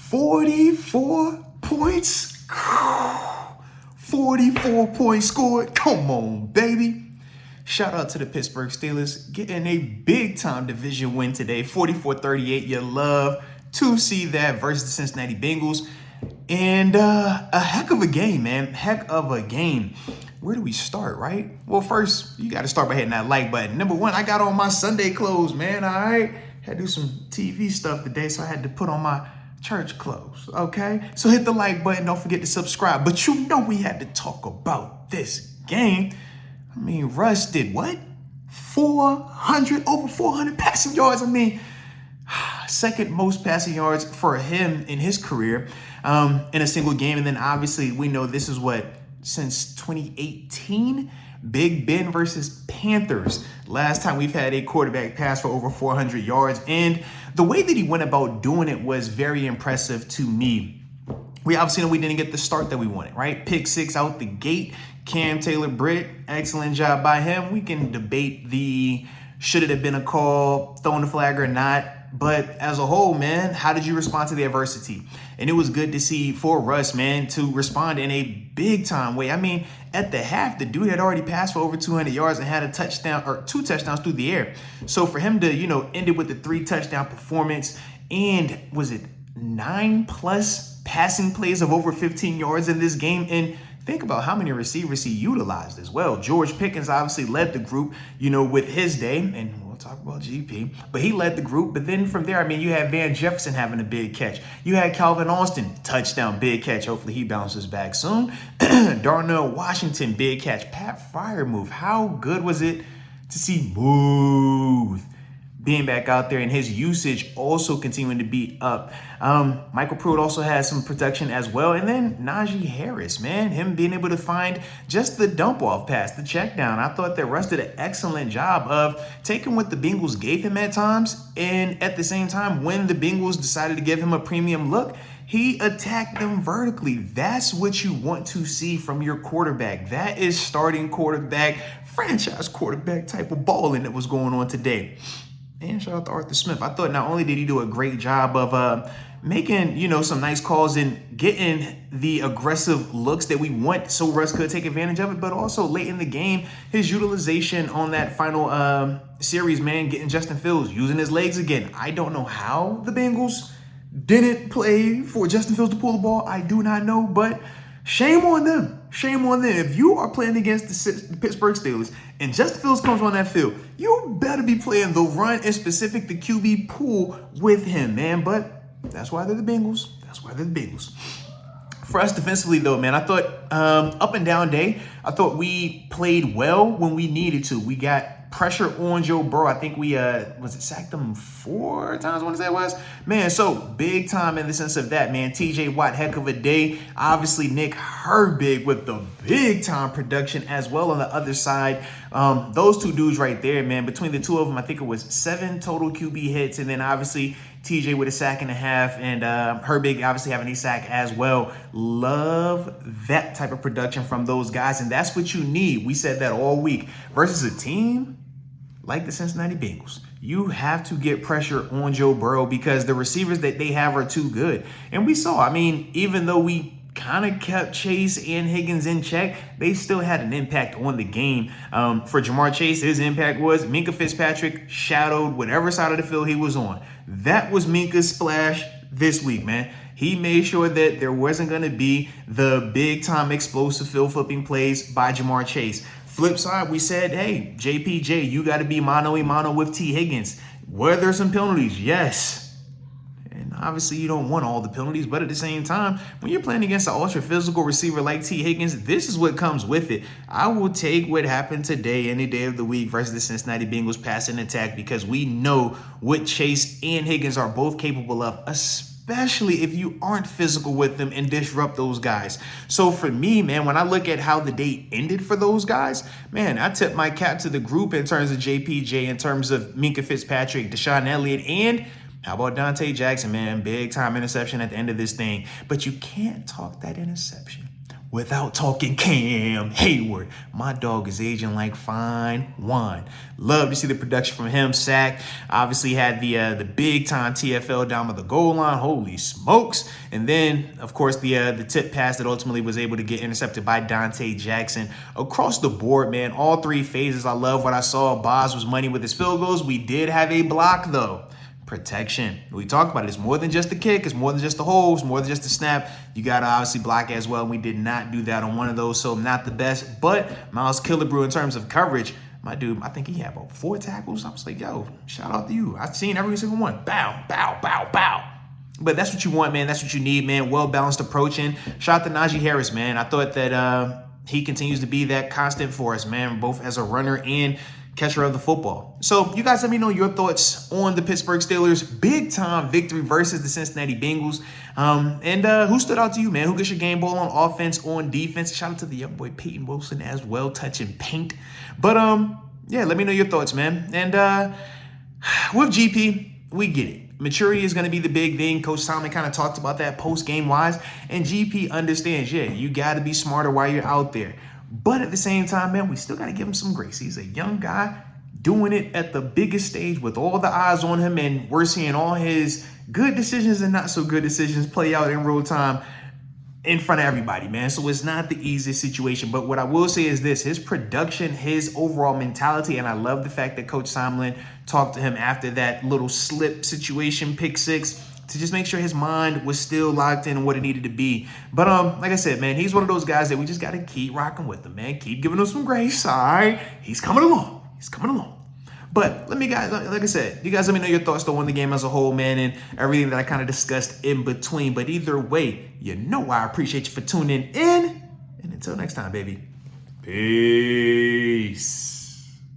44 points. 44 points scored. Come on, baby. Shout out to the Pittsburgh Steelers getting a big-time division win today, 44-38. You love to see that versus the Cincinnati Bengals. And a heck of a game, man. Heck of a game. Where do we start, right? Well, first, you got to start by hitting that like button. Number one, I got on my Sunday clothes, man, all right? Had to do some TV stuff today, so I had to put on my church clothes, okay? So hit the like button. Don't forget to subscribe. But you know we had to talk about this game. I mean, Russ did what? Over 400 passing yards. I mean, second most passing yards for him in his career in a single game. And then obviously we know this is what, since 2018, Big Ben versus Panthers. Last time we've had a quarterback pass for over 400 yards. And the way that he went about doing it was very impressive to me. We obviously know we didn't get the start that we wanted, right? Pick six out the gate. Cam Taylor-Britt, excellent job by him. We can debate the should it have been a call, throwing the flag or not. But as a whole, man, how did you respond to the adversity? And it was good to see for Russ, man, to respond in a big time way. I mean, at the half, the dude had already passed for over 200 yards and had a touchdown or 2 touchdowns through the air. So for him to, end it with a 3 touchdown performance and was it 9+ passing plays of over 15 yards in this game? And think about how many receivers he utilized as well. George Pickens obviously led the group, with his day, and we'll talk about GP, but he led the group. But then from there, I mean, you had Van Jefferson having a big catch. You had Calvin Austin, touchdown, big catch. Hopefully he bounces back soon. Darnell Washington, big catch. Pat Freiermuth, how good was it to see Booth being back out there and his usage also continuing to be up. Michael Pruitt also has some production as well. And then Najee Harris, man, him being able to find just the dump off pass, the check down. I thought that Russ did an excellent job of taking what the Bengals gave him at times. And at the same time, when the Bengals decided to give him a premium look, he attacked them vertically. That's what you want to see from your quarterback. That is starting quarterback, franchise quarterback type of balling that was going on today. And shout out to Arthur Smith. I thought not only did he do a great job of making, some nice calls and getting the aggressive looks that we want so Russ could take advantage of it, but also late in the game, his utilization on that final series, man, getting Justin Fields, using his legs again. I don't know how the Bengals didn't play for Justin Fields to pull the ball. I do not know, but shame on them. Shame on them. If you are playing against the Pittsburgh Steelers and Justin Fields comes on that field, you better be playing the run and specific the QB pool with him, man. But that's why they're the Bengals. That's why they're the Bengals. For us defensively, though, man, I thought up and down day, I thought we played well when we needed to. We got pressure on Joe Burrow. I think we sacked him 4 times, I want to say it was. Man, so big time in the sense of that, man. TJ Watt, heck of a day. Obviously, Nick Herbig with the big time production as well on the other side. Those two dudes right there, man, between the two of them, I think it was 7 total QB hits. And then obviously TJ with a sack and a half, and Herbig obviously having a sack as well. Love that type of production from those guys, and that's what you need. We said that all week. Versus a team like the Cincinnati Bengals, you have to get pressure on Joe Burrow because the receivers that they have are too good. And we saw, I mean, even though we kind of kept Chase and Higgins in check, they still had an impact on the game. For Jamar Chase, his impact was Minkah Fitzpatrick shadowed whatever side of the field he was on. That was Minkah's splash this week, man. He made sure that there wasn't going to be the big-time explosive field flipping plays by Jamar Chase. Flip side, we said, hey, JPJ, you got to be mano-a-mano with T. Higgins. Were there some penalties? Yes. And obviously, you don't want all the penalties, but at the same time, when you're playing against an ultra-physical receiver like T. Higgins, this is what comes with it. I will take what happened today any day of the week versus the Cincinnati Bengals passing attack because we know what Chase and Higgins are both capable of, especially if you aren't physical with them and disrupt those guys. So for me, man, when I look at how the day ended for those guys, man, I tip my cap to the group in terms of JPJ, in terms of Minkah Fitzpatrick, Deshaun Elliott, and how about Dante Jackson, man? Big time interception at the end of this thing. But you can't talk that interception without talking Cam Hayward. My dog is aging like fine wine. Love to see the production from him. Sack. Obviously had the big time TFL down by the goal line. Holy smokes. And then, of course, the tip pass that ultimately was able to get intercepted by Dante Jackson. Across the board, man, all three phases. I love what I saw. Boz was money with his field goals. We did have a block, though. Protection. We talked about it. It's more than just the kick. It's more than just the hole. It's more than just the snap. You got to obviously block as well. We did not do that on one of those, so not the best. But Miles Killebrew, in terms of coverage, my dude, I think he had about 4 tackles. I was like, yo, shout out to you. I've seen every single one. Bow, bow, bow, bow. But that's what you want, man. That's what you need, man. Well-balanced approach. And shout out to Najee Harris, man. I thought that he continues to be that constant for us, man, both as a runner and catcher of the football. So you guys let me know your thoughts on the Pittsburgh Steelers' big-time victory versus the Cincinnati Bengals. And who stood out to you, man? Who gets your game ball on offense, on defense? Shout out to the young boy Peyton Wilson as well, touching paint. But yeah, let me know your thoughts, man. And with GP, we get it. Maturity is going to be the big thing. Coach Tomlin kind of talked about that post-game wise. And GP understands, yeah, you got to be smarter while you're out there. But at the same time, man, we still got to give him some grace. He's a young guy doing it at the biggest stage with all the eyes on him. And we're seeing all his good decisions and not so good decisions play out in real time in front of everybody, man. So it's not the easiest situation. But what I will say is this, his production, his overall mentality, and I love the fact that Coach Tomlin talked to him after that little slip situation, pick six, to just make sure his mind was still locked in on what it needed to be. But like I said, man, he's one of those guys that we just got to keep rocking with him, man. Keep giving him some grace. All right. He's coming along. He's coming along. But let me guys, like I said, you guys let me know your thoughts though on the game as a whole, man, and everything that I kind of discussed in between. But either way, you know I appreciate you for tuning in. And until next time, baby. Peace.